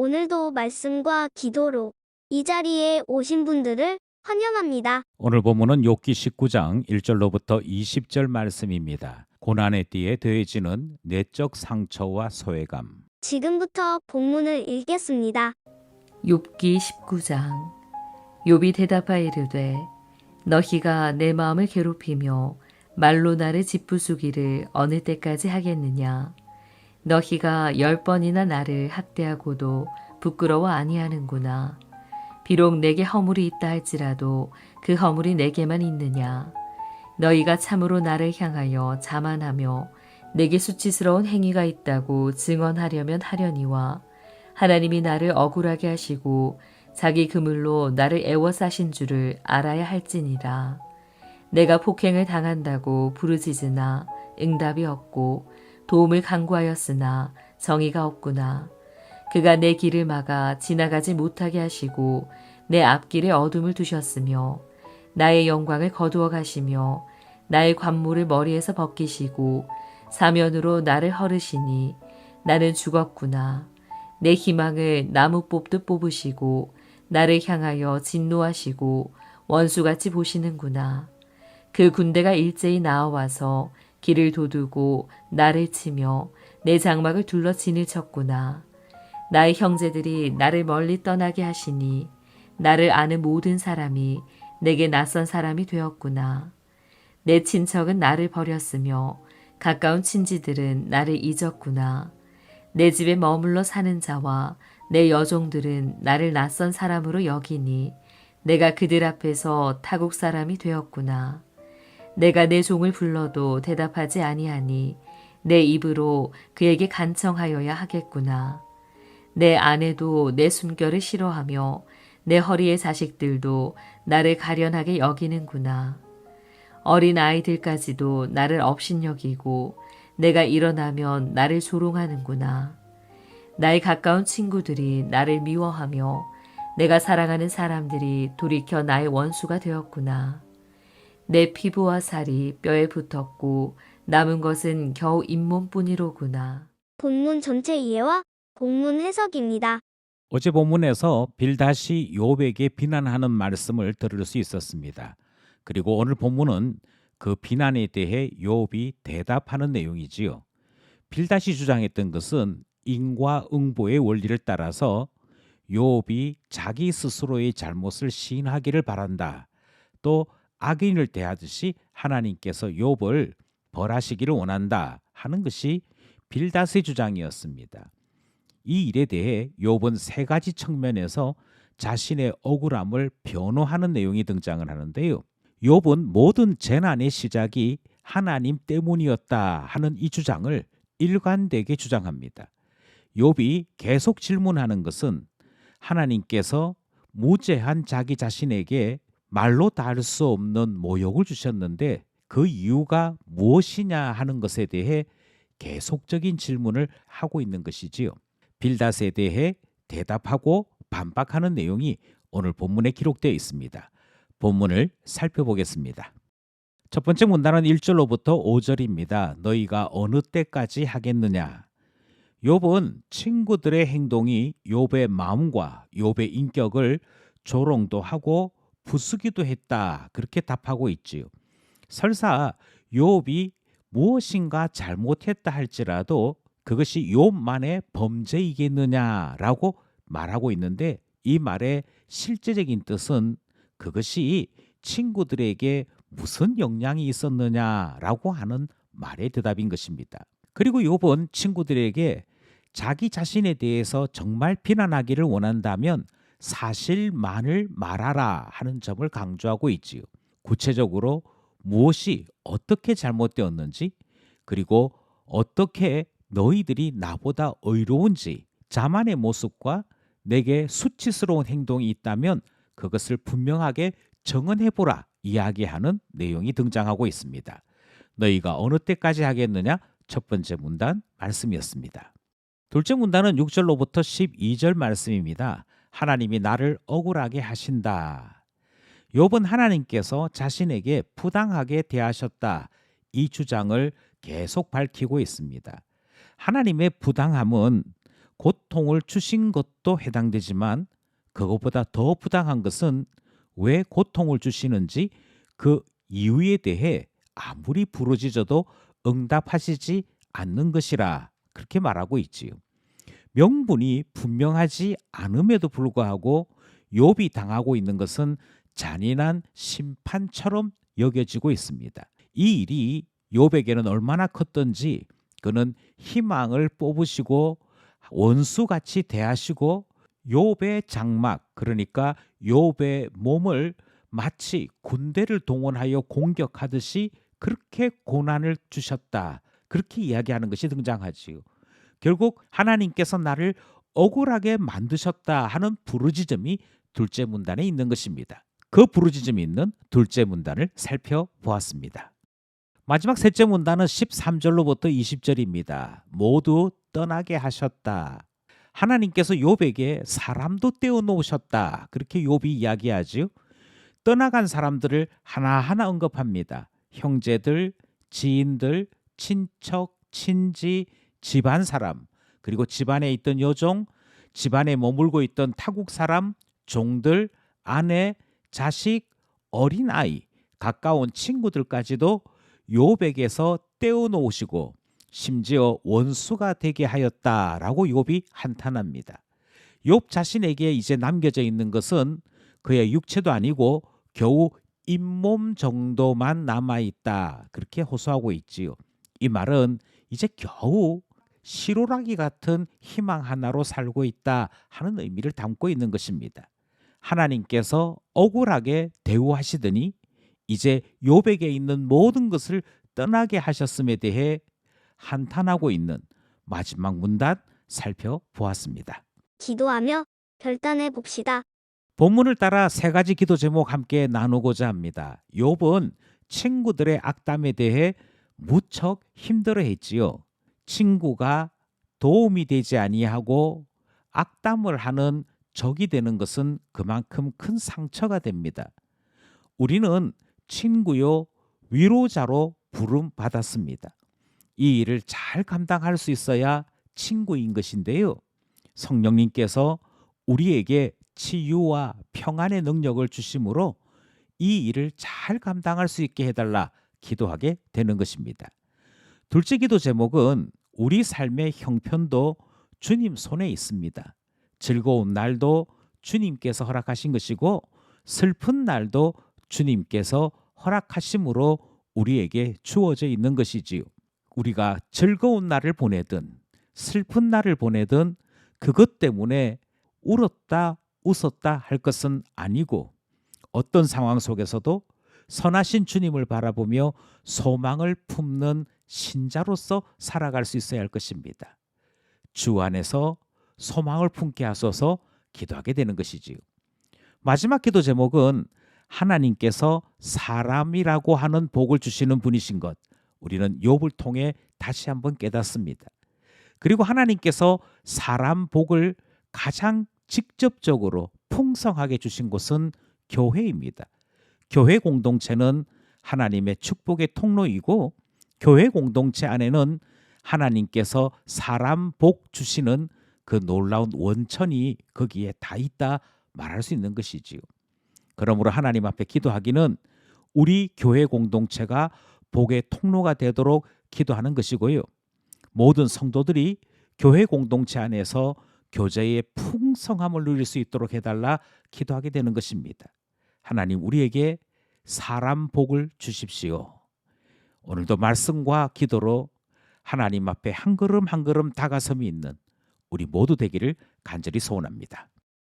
오늘도 말씀과 기도로 이 자리에 오신 분들을 환영합니다. 오늘 본문은 욥기 19장 1절로부터 20절 말씀입니다. 고난의 띠에 더해지는 내적 상처와 소외감. 지금부터 본문을 읽겠습니다. 욥기 19장. 욥이 대답하여 이르되 너희가 내 마음을 괴롭히며 말로 나를 짓부수기를 어느 때까지 하겠느냐. 너희가 10번이나 나를 학대하고도 부끄러워 아니하는구나. 비록 내게 허물이 있다 할지라도 그 허물이 내게만 있느냐. 너희가 참으로 나를 향하여 자만하며 내게 수치스러운 행위가 있다고 증언하려면 하려니와 하나님이 나를 억울하게 하시고 자기 그물로 나를 애워싸신 줄을 알아야 할지니라. 내가 폭행을 당한다고 부르짖으나 응답이 없고 도움을 간구하였으나 정의가 없구나. 그가 내 길을 막아 지나가지 못하게 하시고 내 앞길에 어둠을 두셨으며 나의 영광을 거두어 가시며 나의 관모를 머리에서 벗기시고 사면으로 나를 헐으시니 나는 죽었구나. 내 희망을 나무 뽑듯 뽑으시고 나를 향하여 진노하시고 원수같이 보시는구나. 그 군대가 일제히 나와와서 길을 도두고 나를 치며 내 장막을 둘러 진을 쳤구나. 나의 형제들이 나를 멀리 떠나게 하시니 나를 아는 모든 사람이 내게 낯선 사람이 되었구나. 내 친척은 나를 버렸으며 가까운 친지들은 나를 잊었구나. 내 집에 머물러 사는 자와 내 여종들은 나를 낯선 사람으로 여기니 내가 그들 앞에서 타국 사람이 되었구나. 내가 내 종을 불러도 대답하지 아니하니 내 입으로 그에게 간청하여야 하겠구나. 내 아내도 내 숨결을 싫어하며 내 허리의 자식들도 나를 가련하게 여기는구나. 어린 아이들까지도 나를 업신여기고 내가 일어나면 나를 조롱하는구나. 나의 가까운 친구들이 나를 미워하며 내가 사랑하는 사람들이 돌이켜 나의 원수가 되었구나. 내 피부와 살이 뼈에 붙었고 남은 것은 겨우 잇몸뿐이로구나. 본문 전체 이해와 본문 해석입니다. 어제 본문에서 빌닷이 욥에게 비난하는 말씀을 들을 수 있었습니다. 그리고 오늘 본문은 그 비난에 대해 욥이 대답하는 내용이지요. 빌닷이 주장했던 것은 인과응보의 원리를 따라서 욥이 자기 스스로의 잘못을 시인하기를 바란다. 또 악인을 대하듯이 하나님께서 욥을 벌하시기를 원한다 하는 것이 빌닷의 주장이었습니다. 이 일에 대해 욥은 세 가지 측면에서 자신의 억울함을 변호하는 내용이 등장을 하는데요. 욥은 모든 재난의 시작이 하나님 때문이었다 하는 이 주장을 일관되게 주장합니다. 욥이 계속 질문하는 것은 하나님께서 무죄한 자기 자신에게 말로 다 할 수 없는 모욕을 주셨는데 그 이유가 무엇이냐 하는 것에 대해 계속적인 질문을 하고 있는 것이지요. 빌닷에 대해 대답하고 반박하는 내용이 오늘 본문에 기록되어 있습니다. 본문을 살펴보겠습니다. 첫 번째 문단은 1절로부터 5절입니다. 너희가 어느 때까지 하겠느냐? 욥은 친구들의 행동이 욥의 마음과 욥의 인격을 조롱도 하고 부수기도 했다. 그렇게 답하고 있지요. 설사 욥이 무엇인가 잘못했다 할지라도 그것이 욥만의 범죄이겠느냐라고 말하고 있는데 이 말의 실제적인 뜻은 그것이 친구들에게 무슨 영향이 있었느냐라고 하는 말의 대답인 것입니다. 그리고 욥은 친구들에게 자기 자신에 대해서 정말 비난하기를 원한다면 사실만을 말하라 하는 점을 강조하고 있지요. 구체적으로 무엇이 어떻게 잘못되었는지 그리고 어떻게 너희들이 나보다 의로운지 자만의 모습과 내게 수치스러운 행동이 있다면 그것을 분명하게 정언해보라 이야기하는 내용이 등장하고 있습니다. 너희가 어느 때까지 하겠느냐? 첫 번째 문단 말씀이었습니다. 둘째 문단은 6절로부터 12절 말씀입니다. 하나님이 나를 억울하게 하신다. 욥은 하나님께서 자신에게 부당하게 대하셨다. 이 주장을 계속 밝히고 있습니다. 하나님의 부당함은 고통을 주신 것도 해당되지만 그것보다 더 부당한 것은 왜 고통을 주시는지 그 이유에 대해 아무리 부르짖어도 응답하시지 않는 것이라 그렇게 말하고 있지요. 명분이 분명하지 않음에도 불구하고 욥이 당하고 있는 것은 잔인한 심판처럼 여겨지고 있습니다. 이 일이 욥에게는 얼마나 컸던지 그는 희망을 뽑으시고 원수같이 대하시고 욥의 장막, 그러니까 욥의 몸을 마치 군대를 동원하여 공격하듯이 그렇게 고난을 주셨다. 그렇게 이야기하는 것이 등장하지요. 결국 하나님께서 나를 억울하게 만드셨다 하는 부르짖음이 둘째 문단에 있는 것입니다. 그 부르짖음이 있는 둘째 문단을 살펴보았습니다. 마지막 셋째 문단은 13절로부터 20절입니다. 모두 떠나게 하셨다. 하나님께서 욥에게 사람도 떼어놓으셨다. 그렇게 욥이 이야기하지요. 떠나간 사람들을 하나하나 언급합니다. 형제들, 지인들, 친척, 친지, 집안 사람, 그리고 집안에 있던 여종, 집안에 머물고 있던 타국 사람, 종들, 아내, 자식, 어린아이, 가까운 친구들까지도 욥에게서 떼어놓으시고 심지어 원수가 되게 하였다라고 욥이 한탄합니다. 욥 자신에게 이제 남겨져 있는 것은 그의 육체도 아니고 겨우 잇몸 정도만 남아있다. 그렇게 호소하고 있지요. 이 말은 이제 겨우 시로라기 같은 희망 하나로 살고 있다 하는 의미를 담고 있는 것입니다. 하나님께서 억울하게 대우하시더니 이제 욥에게 있는 모든 것을 떠나게 하셨음에 대해 한탄하고 있는 마지막 문단 살펴보았습니다. 기도하며 결단해 봅시다. 본문을 따라 세 가지 기도 제목 함께 나누고자 합니다. 욥은 친구들의 악담에 대해 무척 힘들어했지요. 친구가 도움이 되지 아니하고 악담을 하는 적이 되는 것은 그만큼 큰 상처가 됩니다. 우리는 친구요 위로자로 부름 받았습니다. 이 일을 잘 감당할 수 있어야 친구인 것인데요. 성령님께서 우리에게 치유와 평안의 능력을 주심으로 이 일을 잘 감당할 수 있게 해달라 기도하게 되는 것입니다. 둘째 기도 제목은 우리 삶의 형편도 주님 손에 있습니다. 즐거운 날도 주님께서 허락하신 것이고 슬픈 날도 주님께서 허락하심으로 우리에게 주어져 있는 것이지요. 우리가 즐거운 날을 보내든 슬픈 날을 보내든 그것 때문에 울었다 웃었다 할 것은 아니고 어떤 상황 속에서도 선하신 주님을 바라보며 소망을 품는 신자로서 살아갈 수 있어야 할 것입니다. 주 안에서 소망을 품게 하소서 기도하게 되는 것이지요. 마지막 기도 제목은 하나님께서 사람이라고 하는 복을 주시는 분이신 것, 우리는 욥을 통해 다시 한번 깨닫습니다. 그리고 하나님께서 사람 복을 가장 직접적으로 풍성하게 주신 곳은 교회입니다. 교회 공동체는 하나님의 축복의 통로이고 교회 공동체 안에는 하나님께서 사람 복 주시는 그 놀라운 원천이 거기에 다 있다 말할 수 있는 것이지요. 그러므로 하나님 앞에 기도하기는 우리 교회 공동체가 복의 통로가 되도록 기도하는 것이고요. 모든 성도들이 교회 공동체 안에서 교제의 풍성함을 누릴 수 있도록 해달라 기도하게 되는 것입니다. 하나님 우리에게 사람 복을 주십시오. 오늘도 말씀과 기도로 하나님 앞에 한 걸음 한 걸음 다가섬이 있는 우리 모두 되기를 간절히 소원합니다.